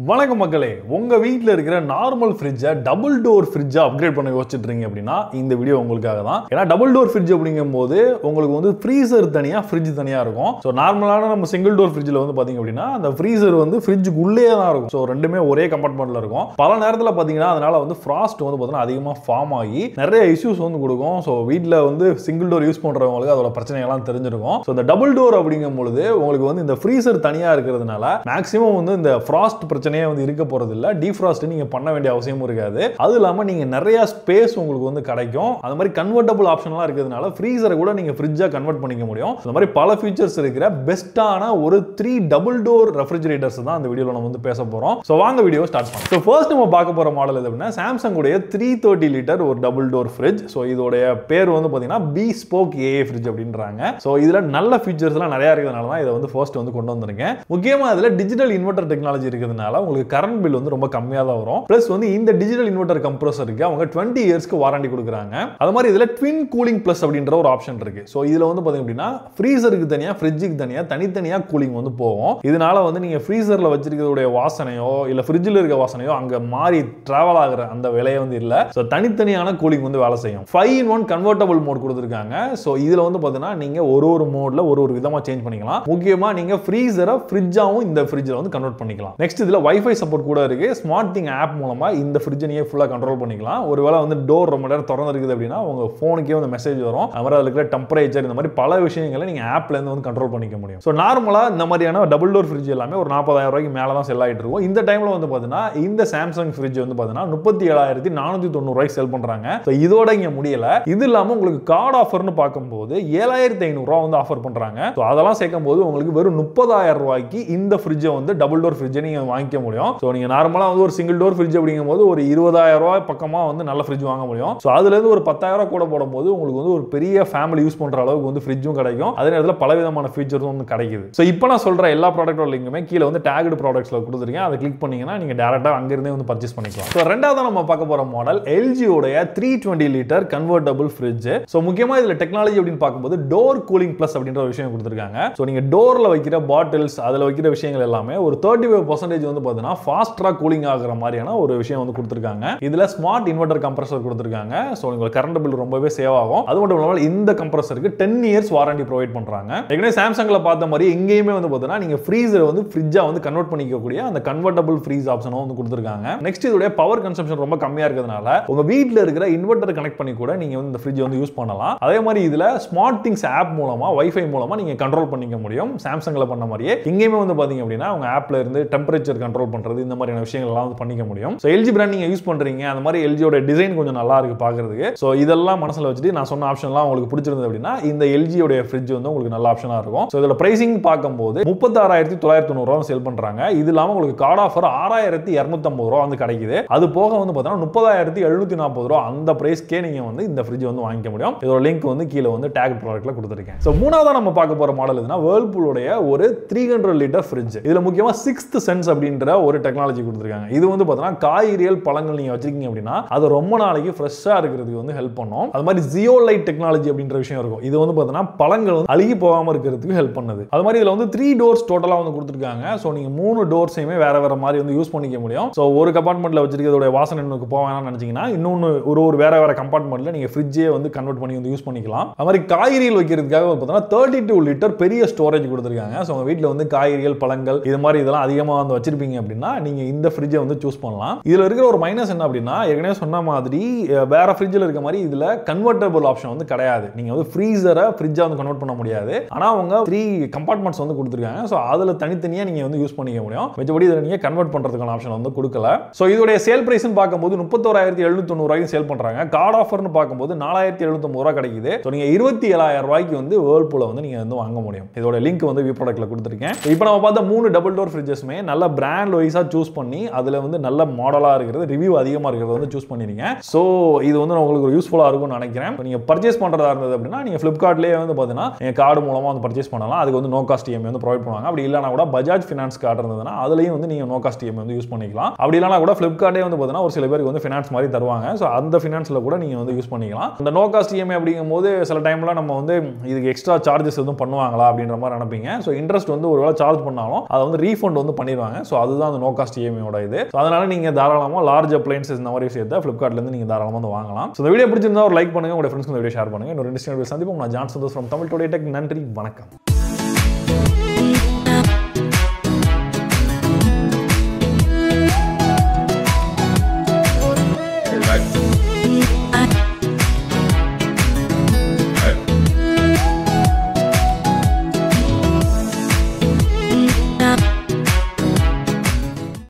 வணக்கம் மக்களே, உங்க வீட்ல இருக்கிற நார்மல் ஃப்ரிட்ஜை டபுள் டோர் ஃப்ரிட்ஜா அப்கிரேட் பண்ண யோசிச்சுட்டு இருக்கீங்க அப்படின்னா இந்த வீடியோ உங்களுக்காக தான். ஏன்னா டபுள் டோர் ஃப்ரிட்ஜ் அப்படிங்கும்போது உங்களுக்கு வந்து ஃப்ரீசர் தனியா ஃப்ரிட்ஜ் தனியா இருக்கும். ஸோ நார்மலான நம்ம சிங்கிள் டோர் ஃப்ரிட்ஜில் வந்து பாத்தீங்க அப்படின்னா அந்த ஃப்ரீசர் வந்து ஃப்ரிட்ஜுக்கு உள்ளே தான் இருக்கும். ஸோ ரெண்டுமே ஒரே கம்பார்ட்மெண்ட்ல இருக்கும். பல நேரத்தில் பார்த்தீங்கன்னா அதனால வந்து ஃப்ராஸ்ட் வந்து பார்த்தீங்கன்னா அதிகமாக ஃபார்ம் ஆகி நிறைய இஷ்யூஸ் வந்து கொடுக்கும். ஸோ வீட்டில் வந்து சிங்கிள் டோர் யூஸ் பண்றவங்களுக்கு அதோட பிரச்சனைகள்லாம் தெரிஞ்சிருக்கும். ஸோ இந்த டபுள் டோர் அப்படிங்கும் பொழுது உங்களுக்கு வந்து இந்த ஃப்ரீசர் தனியா இருக்கிறதுனால மேக்ஸிமம் வந்து இந்த ஃப்ராஸ்ட் பிரச்சனையே வந்து இருக்க போறது இல்ல. டீஃப்ராஸ்ட் நீங்க பண்ண வேண்டிய அவசியமும் இருக்காது. அது இல்லாம நீங்க நிறைய ஸ்பேஸ் உங்களுக்கு வந்து கிடைக்கும். அந்த மாதிரி கன்வெர்ட்டபிள் ஆப்ஷன்லாம் இருக்கிறதுனால ஃப்ரீசரை கூட நீங்க ஃப்ரிட்ஜா கன்வெர்ட் பண்ணிக்க முடியும். அந்த மாதிரி பல ஃபீச்சர்ஸ் இருக்கிற பெஸ்ட்டான ஒரு 3 டபுள் டோர் ரெஃப்ரிஜரேட்டர்ஸ் தான் இந்த வீடியோல நம்ம வந்து பேச போறோம். சோ வாங்க வீடியோ ஸ்டார்ட் பண்ணலாம். சோ ஃபர்ஸ்ட் நம்ம பார்க்க போற மாடல் எது அப்படின்னா சாம்சங் உடைய 330 லிட்டர் ஒரு டபுள் டோர் ஃப்ரிட்ஜ். சோ இதோட பேர் வந்து பாத்தீங்கன்னா bespoke AA ஃப்ரிட்ஜ் அப்படின்றாங்க. சோ இதுல நல்ல ஃபீச்சர்ஸ்லாம் நிறைய இருக்கிறதுனால தான் இதை வந்து ஃபர்ஸ்ட் வந்து கொண்டு வந்திருக்கேன். முக்கியமா இதுல டிஜிட்டல் இன்வெர்ட்டர் டெக்னாலஜி இருக்கிறதுனால உங்களுக்கு கரண்ட் பில் வந்து ரொம்ப கம்மியா தான் வரும். பிளஸ் வந்து இந்த டிஜிட்டல் இன்வெர்ட்டர் கம்ப்ரஸருக்கு அவங்க 20 இயர்ஸ்க்கு வாரண்டி கொடுக்குறாங்க. அது மாதிரி இதுல ட்வின் கூலிங் பிளஸ் அப்படின்ற ஒரு ஆப்ஷன் இருக்கு. சோ இதுல வந்து பாத்தீங்க அப்படின்னா ஃப்ரீசருக்கு தனியா ஃப்ரிட்ஜுக்கு தனியா தனித்தனியா கூலிங் வந்து போகும். இதனால வந்து நீங்க ஃப்ரீசர்ல வச்சிருக்கிறதுடைய வாசனையோ இல்ல ஃப்ரிட்ஜில் இருக்க வாசனையோ அங்க மாறி டிராவல் ஆகுற அந்த வேலையை வந்து இல்ல. சோ தனித்தனியான கூலிங் வந்து வேலை செய்யும். 5-in-1 கன்வெர்ட்டபிள் மோட் கொடுத்திருக்காங்க. சோ இதுல வந்து பாத்தீங்கன்னா நீங்க ஒரு மோட்ல ஒரு விதமா சேஞ்ச் பண்ணிக்கலாம். முக்கியமா நீங்க ஃப்ரீசரை ஃப்ரிட்ஜாவும் இந்த ஃப்ரிட்ஜ்ல வந்து கன்வெர்ட் பண்ணிக்கலாம். நெக்ஸ்ட் இதுல வைஃபை சப்போர்ட் கூட இருக்கு. ஸ்மார்ட் திங் ஆப் மூலமா இந்த ஃப்ரிட்ஜை நீங்க ஃபுல்லா கண்ட்ரோல் பண்ணிக்கலாம். ஒருவேளை வந்து டோர் ரொம்ப நேரம் திறந்து இருக்குது அப்படின்னா உங்க போனுக்கே வந்து மெசேஜ் வரும். அது மாதிரி அதுல இருக்கிற டெம்பரேச்சர் இந்த மாதிரி பல விஷயங்களை நீங்க ஆப்ல இருந்து வந்து கண்ட்ரோல் பண்ணிக்க முடியும். சோ நார்மலா இந்த மாதிரியான டபுள் டோர் ஃப்ரிட்ஜ் எல்லாமே ஒரு 40,000 ரூபாய்க்கு மேல தான் செல் ஆயிட்டு இருக்கும். இந்த டைம்ல வந்து பாத்தீங்கன்னா இந்த சாம்சங் ஃப்ரிட்ஜ் வந்து பாத்தீங்கன்னா 37,490 ரூபாய்க்கு செல் பண்றாங்க. சோ இதோட இங்க முடியல. இது இல்லாம உங்களுக்கு கார்டு ஆஃபர்னு பார்க்கும்போது 7,500 ரூபாய் வந்து ஆஃபர் பண்றாங்க. சோ அதெல்லாம் சேர்க்கும்போது உங்களுக்கு வெறும் 30,000 ரூபாய்க்கு இந்த ஃப்ரிட்ஜை வந்து டபுள் டோர் ஃப்ரிட்ஜை நீங்க வாங்கிக்க முடியும். சோ நீங்க நார்மலா வந்து ஒரு சிங்கிள் டோர் ஃப்ரிட்ஜ் அப்படிங்கும்போது ஒரு 20,000 ரூபாய் பக்கமா வந்து நல்ல ஃப்ரிட்ஜ் வாங்க முடியும். சோ அதுல இருந்து ஒரு 10,000 ரூபாய் கூட போடும்போது உங்களுக்கு வந்து ஒரு பெரிய ஃபேமிலி யூஸ் பண்ற அளவுக்கு வந்து ஃப்ரிட்ஜும் கிடைக்கும். அதே நேரத்தில் பல விதமான ஃபீச்சர்ஸும் வந்து கிடைக்குது. சோ இப்போ நான் சொல்ற எல்லா ப்ராடக்ட்டோட லிங்க்குமே கீழே வந்து டேக்டு ப்ராடக்ட்ஸ்ல கொடுத்துருக்கேன். அதை கிளிக் பண்ணீங்கன்னா நீங்க டைரக்டா அங்க இருந்தே வந்து பர்ச்சேஸ் பண்ணிக்கலாம். சோ ரெண்டாவது நம்ம பார்க்க போற மாடல் LG உடைய 320 லிட்டர் கன்வெர்ட்டபிள் ஃப்ரிட்ஜ். சோ முக்கியமா இதுல டெக்னாலஜி அப்படின்னு பார்க்கும்போது டோர் கூலிங் பிளஸ் அப்படின்ற ஒரு விஷயம் கொடுத்திருக்காங்க. சோ நீங்க டோர்ல வைக்கிற பாட்டில்ஸ் அதுல வைக்கிற விஷயங்கள் எல்லாமே ஒரு 35% வந்து பாத்தீங்கன்னா ஃபாஸ்டரா கூலிங் ஆகுற மாதிரியான ஒரு விஷயம் வந்து கொடுத்திருக்காங்க. இதுல ஸ்மார்ட் இன்வெர்ட்டர் கம்ப்ரஸர் கொடுத்திருக்காங்க. சோ உங்களுக்கு கரண்ட் பில் ரொம்பவே சேவ் ஆகும். அது மட்டும் இல்லாம இந்த கம்ப்ரஸருக்கு 10 இயர்ஸ் வாரண்டி ப்ரொவைட் பண்றாங்க. ஏற்கனவே சாம்சங்ல பார்த்த மாதிரி எங்கேயுமே வந்து பாத்தீங்கன்னா நீங்க ஃப்ரீசரை வந்து ஃப்ரிட்ஜா வந்து கன்வெர்ட் பண்ணிக்கக்கூடிய அந்த கன்வெர்ட்டபிள் ஃப்ரீஸ் ஆப்ஷனும் வந்து கொடுத்திருக்காங்க. நெக்ஸ்ட் இதோட பவர் கன்சம்ப்ஷன் ரொம்ப கம்மியா இருக்கிறதுனால உங்க வீட்ல இருக்கிற இன்வெர்ட்டர் கனெக்ட் பண்ணி கூட நீங்க வந்து இந்த ஃப்ரிட்ஜ் வந்து யூஸ் பண்ணலாம். அதே மாதிரி இதுல ஸ்மார்ட் திங்ஸ் ஆப் மூலமா வைஃபை மூலமா நீங்க கண்ட்ரோல் பண்ணிக்க முடியும். சாம்சங்ல பண்ண மாதிரியே இங்கேயுமே வந்து பாத்தீங்க அப்படின்னா உங்க ஆப்ல இருந்து டெம்பரேச்சர் கண்ட்ரோல் பண்றது இந்த மாதிரியான விஷயங்கள் எல்லாம் வந்து பண்ணிக்க முடியும். சோ LG பிராண்ட் நீங்க யூஸ் பண்றீங்க, அந்த மாதிரி LG ஓட டிசைன் கொஞ்சம் நல்லா இருக்கு பாக்குறதுக்கு. சோ இதெல்லாம் மனசுல வச்சுட்டு நான் சொன்ன ஆப்ஷன்லாம் உங்களுக்கு பிடிச்சிருந்தது அப்படின்னா இந்த LG உடைய ஃப்ரிட்ஜ் வந்து உங்களுக்கு நல்ல ஆப்ஷனா இருக்கும். சோ இதோட பிரைசிங் பார்க்கும்போது 36,990 ரூபாய் சேல் பண்றாங்க. இது இல்லாம உங்களுக்கு கார்டு ஆஃபர் 6,250 ரூபாய் வந்து கிடைக்குது. அது போக வந்து பார்த்தீங்கன்னா 30,740 ரூபாய் அந்த பிரைஸ்க்கே நீங்க வந்து இந்த ஃப்ரிட்ஜ் வந்து வாங்கிக்க முடியும். இதோட லிங்க் வந்து கீழே வந்து டேக் ப்ராடக்ட்ல கொடுத்திருக்கேன். சோ மூணாவதா நம்ம பார்க்க போற மாடல் எதுனா வேர்ல்பூல் உடைய ஒரு 300 லிட்டர் ஃப்ரிட்ஜ். இதுல முக்கியமா 6th சென்ஸ் அப்படின்ற ஒரு டெக்னாலஜி கொடுத்திருக்காங்க. இது வந்து பார்த்தீங்கன்னா காய்கறிகள் பழங்கள் நீங்க வச்சிருக்கீங்க அப்படின்னா அது ரொம்ப நாளைக்கு ஃப்ரெஷ்ஷா இருக்கிறதுக்கு வந்து ஹெல்ப் பண்ணும். அது மாதிரி ஜியோலைட் டெக்னாலஜி அப்படின்ற விஷயம் இருக்கும். இது வந்து பார்த்தீங்கன்னா பழங்கள் வந்து அழுகி போகாம இருக்கிறதுக்கு ஹெல்ப் பண்ணுது. அது மாதிரி இதுல வந்து 3 டோர்ஸ் டோட்டலா வந்து கொடுத்திருக்காங்க. சோ நீங்க 3 டோர்ஸையுமே வேற வேற மாதிரி வந்து யூஸ் பண்ணிக்க முடியும். சோ ஒரு கம்பார்ட்மெண்ட்ல வச்சிருக்கிறதோட வாசனை எனக்கு போவேன்னு நினைச்சீங்கன்னா இன்னொன்னு ஒரு வேற வேற கம்பார்ட்மெண்ட்ல நீங்க ஃப்ரிட்ஜே வந்து கன்வெர்ட் பண்ணி வந்து யூஸ் பண்ணிக்கலாம். அது மாதிரி காய்கறிகள் வைக்கிறதுக்காக பார்த்தீங்கன்னா 32 லிட்டர் பெரிய ஸ்டோரேஜ் கொடுத்திருக்காங்க. சோ உங்க வீட்ல வந்து காய்கறிகள் பழங்கள் இது மாதிரி இதெல்லாம் அதிகமா வந்து வச்சிருப்பீங்க அப்படின்னா நீங்க இந்த ஃப்ரிட்ஜை வந்து சூஸ் பண்ணலாம். இதுல இருக்கிற ஒரு மைனஸ் என்ன அப்படின்னா ஏற்கனவே சொன்ன மாதிரி வேற ஃப்ரிட்ஜ்ல இருக்க மாதிரி இதுல கன்வெர்ட்டபிள் ஆப்ஷன் வந்து கிடையாது. நீங்க வந்து ஃப்ரீசரை ஃப்ரிட்ஜா வந்து கன்வெர்ட் பண்ண முடியாது. ஆனா அவங்க 3 கம்பார்ட்மெண்ட்ஸ் வந்து கொடுத்திருக்காங்க. சோ அதுல தனித்தனியா நீங்க வந்து யூஸ் பண்ணிக்க முடியும். மற்றபடி இத நீங்க கன்வெர்ட் பண்றதுக்கான ஆப்ஷன் வந்து கொடுக்கல. சோ இதோட சேல் பிரைஸ் பார்க்கும்போது 31,790 ரூபாய்க்கு சேல் பண்றாங்க. கார்டு ஆஃபர்னு பார்க்கும்போது 4,750 ரூபாய் கிடைக்குது. சோ நீங்க 27,000 ரூபாய்க்கு வந்து வேர்ல்பூல வந்து நீங்க வந்து வாங்க முடியும். இதோட லிங்க் வந்து வி ப்ராடக்ட்ல கொடுத்திருக்கேன். இப்போ நம்ம பார்த்த 3 டபுள் டோர் ஃப்ரிட்ஜஸ்மே நல்ல பிராண்ட் வைஸா சூஸ் பண்ணி அதுல வந்து நல்ல மாடலா இருக்கிறது ரிவ்யூ அதிகமா இருக்கிறது வந்து சூஸ் பண்ணிருங்க. சோ இது வந்து உங்களுக்கு யூஸ்ஃபுல்லா இருக்கும்னு நினைக்கிறேன். நீங்க பர்ச்சேஸ் பண்றதா இருந்தது அப்படின்னா நீங்க Flipkartலயே வந்து பாத்தீங்கன்னா நீங்க கார்டு மூலமா வந்து பர்ச்சேஸ் பண்ணலாம். அதுக்கு வந்து நோ காஸ்ட் EMI வந்து ப்ரொவைட் பண்ணுவாங்க. அப்படி இல்லனா கூட பஜாஜ் ஃபைனான்ஸ் கார்டு இருந்ததுன்னா அதுலயும் வந்து நீங்க நோ காஸ்ட் EMI வந்து யூஸ் பண்ணிக்கலாம். அப்படி இல்லனா கூட Flipkartே வந்து பாத்தீங்கன்னா ஒரு சில பேருக்கு வந்து ஃபைனான்ஸ் மாதிரி தருவாங்க. சோ அந்த ஃபைனான்ஸ்ல கூட நீங்க வந்து யூஸ் பண்ணிக்கலாம். அந்த நோ காஸ்ட் EMI அப்படிங்கும்போது சில டைம்ல நம்ம வந்து இதுக்கு எக்ஸ்ட்ரா சார்ஜஸ் எதுவும் பண்ணுவாங்களா அப்படின்ற மாதிரி நினைப்பீங்க. சோ இன்ட்ரெஸ்ட் வந்து ஒருவேளை சார்ஜ் பண்ணாலும் அதை வந்து ரீஃபண்ட் வந்து பண்ணிடுவாங்க. சோ அதுதான் அந்த நோ காஸ்ட் இஎம்ஐயோட இது. ஸோ அதனால நீங்க தாராளமாக லார்ஜ் அப்ளைன்சஸ் இந்த மாதிரி விஷயத்தை ஃபிளிப்கார்ட்லேருந்து நீங்க தாராளமாக வந்து வாங்கலாம். ஸோ இந்த வீடியோ பிடிச்சிருந்தா ஒரு லைக் பண்ணுங்க, உங்க ஃப்ரெண்ட்ஸ்க்கு இந்த வீடியோ ஷேர் பண்ணுங்க. இன்னொரு இன்ட்ரெஸ்டிங் வீடியோ சந்திப்போம். நான் John Santhosh from Tamil today tech. நன்றி, வணக்கம்.